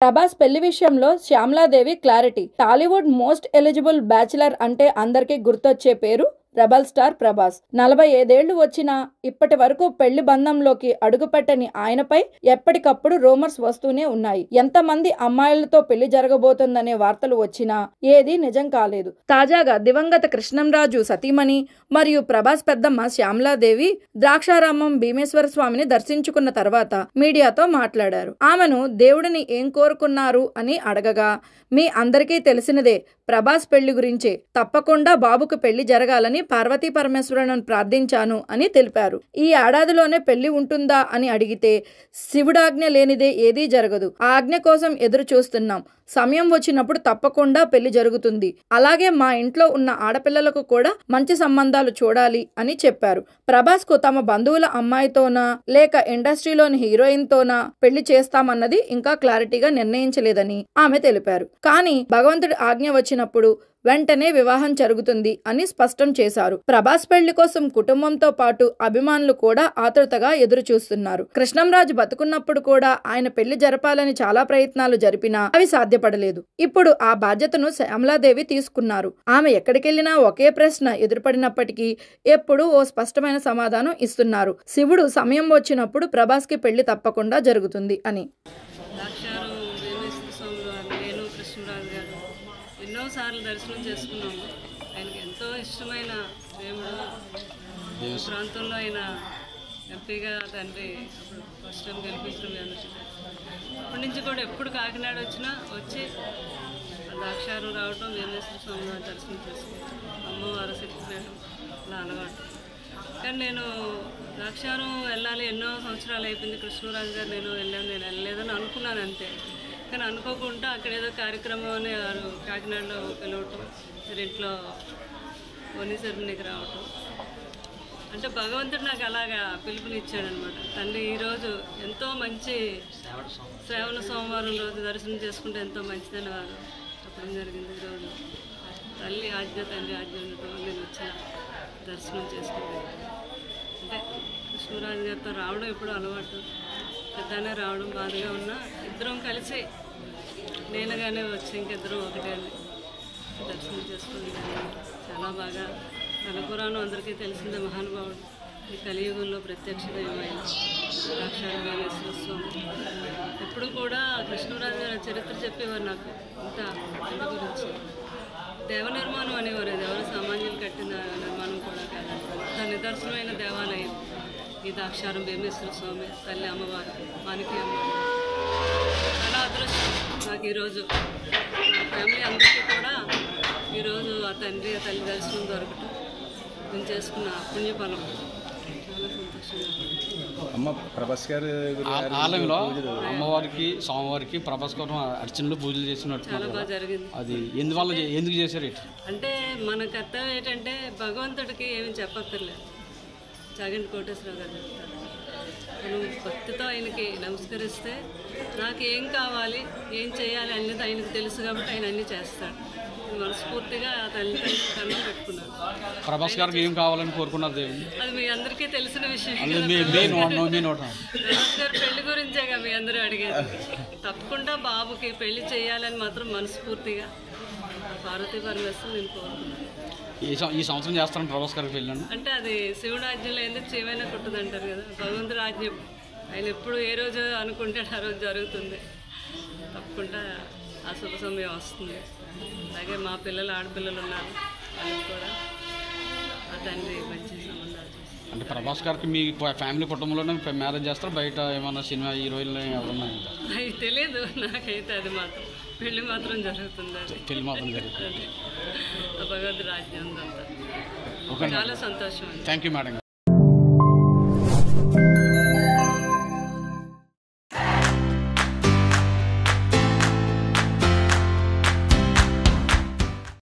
ప్రభాస్ పెళ్లి విషయంలో Shyamala Devi clarity. Tollywood most eligible bachelor అంటే అందరికీ గుర్తొచ్చే పేరు రెబల్ స్టార్ ప్రభాస్. 45 ఏళ్లు వచ్చినా ఇప్పటి వరకు పెళ్లి బంధంలోకి అడుగుపెట్టని ఆయనపై ఎప్పటికప్పుడు రూమర్స్ వస్తూనే ఉన్నాయి. ఎంతమంది అమ్మాయిలతో పెళ్లి జరగబోతోందనే వార్తలు వచ్చినా ఏదీ నిజం కాలేదు. తాజాగా దివంగత కృష్ణంరాజు సతీమణి మరియు ప్రభాస్ పెద్దమ్మ శ్యామలాదేవి ద్రాక్షారామం భీమేశ్వర స్వామిని దర్శించుకున్న తర్వాత మీడియాతో మాట్లాడారు. ఆమెను దేవుడిని ఏం కోరుకున్నారు అని అడగగా, మీ అందరికీ తెలిసినదే ప్రభాస్ పెళ్లి గురించే. తప్పకుండా బాబుకు పెళ్లి జరగాలని పార్వతీ పరమేశ్వరులను ప్రార్థించాను అని తెలిపారు. ఈ ఏడాదిలోనే పెళ్లి ఉంటుందా అని అడిగితే, శివుడాజ్ఞ లేనిదే ఏదీ జరగదు. ఆ ఆజ్ఞ కోసం ఎదురు చూస్తున్నాం. సమయం వచ్చినప్పుడు తప్పకుండా పెళ్లి జరుగుతుంది. అలాగే మా ఇంట్లో ఉన్న ఆడపిల్లలకు కూడా మంచి సంబంధాలు చూడాలి అని చెప్పారు. ప్రభాస్ కు తమ బంధువుల అమ్మాయితోనా లేక ఇండస్ట్రీలోని హీరోయిన్ తోనా పెళ్లి చేస్తామన్నది ఇంకా క్లారిటీగా నిర్ణయించలేదని ఆమె తెలిపారు. కానీ భగవంతుడి ఆజ్ఞ వచ్చినప్పుడు వెంటనే వివాహం జరుగుతుంది అని స్పష్టం చేశారు. ప్రభాస్ పెళ్లి కోసం కుటుంబంతో పాటు అభిమానులు కూడా ఆతృతగా ఎదురు చూస్తున్నారు. కృష్ణంరాజు బతుకున్నప్పుడు కూడా ఆయన పెళ్లి జరపాలని చాలా ప్రయత్నాలు జరిపినా అవి సాధ్యపడలేదు. ఇప్పుడు ఆ బాధ్యతను శ్యామలాదేవి తీసుకున్నారు. ఆమె ఎక్కడికెళ్లినా ఒకే ప్రశ్న ఎదురుపడినప్పటికీ ఎప్పుడూ ఓ స్పష్టమైన సమాధానం ఇస్తున్నారు. శివుడు సమయం వచ్చినప్పుడు ప్రభాస్ కి పెళ్లి తప్పకుండా జరుగుతుంది అని. ఎన్నోసార్లు దర్శనం చేసుకున్నాము. ఆయనకి ఎంతో ఇష్టమైన దేవుడు. ప్రాంతంలో ఆయన ఎంపీగా తండ్రి అప్పుడు ఫస్ట్ టైం గెలిపించడం అప్పటి నుంచి కూడా ఎప్పుడు కాకినాడ వచ్చినా వచ్చి ద్రాక్షారం రావటం, భీమేశ్వర స్వామి దర్శనం చేసుకుంటాం, అమ్మవారు శక్తిపీఠం అలా అలవాటు. కానీ నేను ద్రాక్షారం వెళ్ళాలి ఎన్నో సంవత్సరాలు అయిపోయింది. కృష్ణరాజు గారు నేను వెళ్ళలేదని అనుకున్నాను అంతే. కానీ అనుకోకుండా అక్కడ ఏదో కార్యక్రమం అని కాకినాడలో పిలవటం, ఇంట్లో వని సెరమనీకి రావటం, అంటే భగవంతుడు నాకు అలాగా పిలుపునిచ్చాడనమాట. తండ్రి ఈరోజు ఎంతో మంచి శ్రావణ సోమవారం రోజు దర్శనం చేసుకుంటే ఎంతో మంచిదని వారు చెప్పడం జరిగింది. ఈరోజు తల్లి ఆజ్ఞ, తండ్రి ఆజ్ఞ ఉండటం నేను వచ్చిన దర్శనం చేసుకుంటాను. అంటే కృష్ణరాజు గారితో రావడం ఎప్పుడు అలవాటు. పెద్దనే రావడం బాధగా ఉన్నా ఇద్దరం కలిసి నేనుగానే వచ్చి ఇంకిద్దరం ఒకటే దర్శనం చేసుకుని చాలా బాగా కనపురాణం అందరికీ తెలిసిందే. మహానుభావుడు ఈ కలియుగంలో ప్రత్యక్షమైన ద్రాక్షారం భీమేశ్వర స్వామి. ఎప్పుడు కూడా కృష్ణరాజు గారి చరిత్ర చెప్పేవారు నాకు. ఇంత గురించి దేవ నిర్మాణం అనేవారు. ఎవరు సామాన్యులు కట్టిన నిర్మాణం కూడా కాదు. అంత నిదర్శనమైన దేవాలయం ఈ ద్రాక్షారం భీమేశ్వర స్వామి, తల్లి అమ్మవారు, మాణిక్య అమ్మవారు. చాలా అదృష్టం నాకు ఈరోజు. మా ఫ్యామిలీ అందరికీ కూడా ఈరోజు ఆ తండ్రి ఆ తల్లి దర్శనం దొరకటం నేను చేసుకున్న పుణ్యఫలం. చాలా సంతోషంగా. అమ్మ ప్రభాస్ గారు ఆలయంలో అమ్మవారికి, స్వామివారికి ప్రభాస్ కోసం అర్చనలు పూజలు చేసినట్టు చాలా బాగా జరిగింది. అది ఎందుకు చేశారు? అంటే మన కర్తవ్యం ఏంటంటే భగవంతుడికి ఏమి చెప్పక్కర్లేదు. చాగంటి కోటేశ్వరరావు గారు చెప్తారు, మనం భక్తితో ఆయనకి నమస్కరిస్తే నాకు ఏం కావాలి, ఏం చేయాలి అనేది ఆయనకు తెలుసు కాబట్టి ఆయన అన్నీ చేస్తాడు. మనస్ఫూర్తిగా తల్లి కన్నం పెట్టుకున్నాను. ప్రభాస్ గారికి ఏం కావాలని కోరుకున్నారు దేవుని? అది మీ అందరికీ తెలిసిన విషయం. ప్రభాస్ గారు పెళ్లి గురించేగా మీ అందరూ అడిగేది. తప్పకుండా బాబుకి పెళ్లి చేయాలని మాత్రం మనస్ఫూర్తిగా పార్వతీ పరమేశ్వరుని నేను కోరుకున్నాను. ఈ సంవత్సరం చేస్తాను ప్రభాస్ గారికి పెళ్ళండి. అంటే అది శివుడు ఆజ్ఞలో ఎందుకు చేయమైనా కుట్టదంటారు కదా. భగవంతుడు ఆజ్ఞ ఆయన ఎప్పుడు ఏ రోజు అనుకుంటే ఆ రోజు జరుగుతుంది. తప్పకుండా ఆ శుభ సమయం వస్తుంది. అలాగే మా పిల్లలు, ఆడపిల్లలు ఉన్నారు, వాళ్ళకి కూడా ఆ తండ్రి మంచి సంబంధాలు చేస్తారు. అంటే ప్రభాస్ గారికి మీ ఫ్యామిలీ కుటుంబంలోనే మ్యారేజ్ చేస్తారు, బయట ఏమన్నా సినిమా హీరోయిన్లు ఎవరున్నా? అది తెలియదు నాకైతే. అది మాత్రం పెళ్లి మాత్రం జరుగుతుంది. అది పెళ్లి మాత్రం జరుగుతుంది. భగవద్ రాజ్యం అంతా. చాలా సంతోషం. Thank you madam.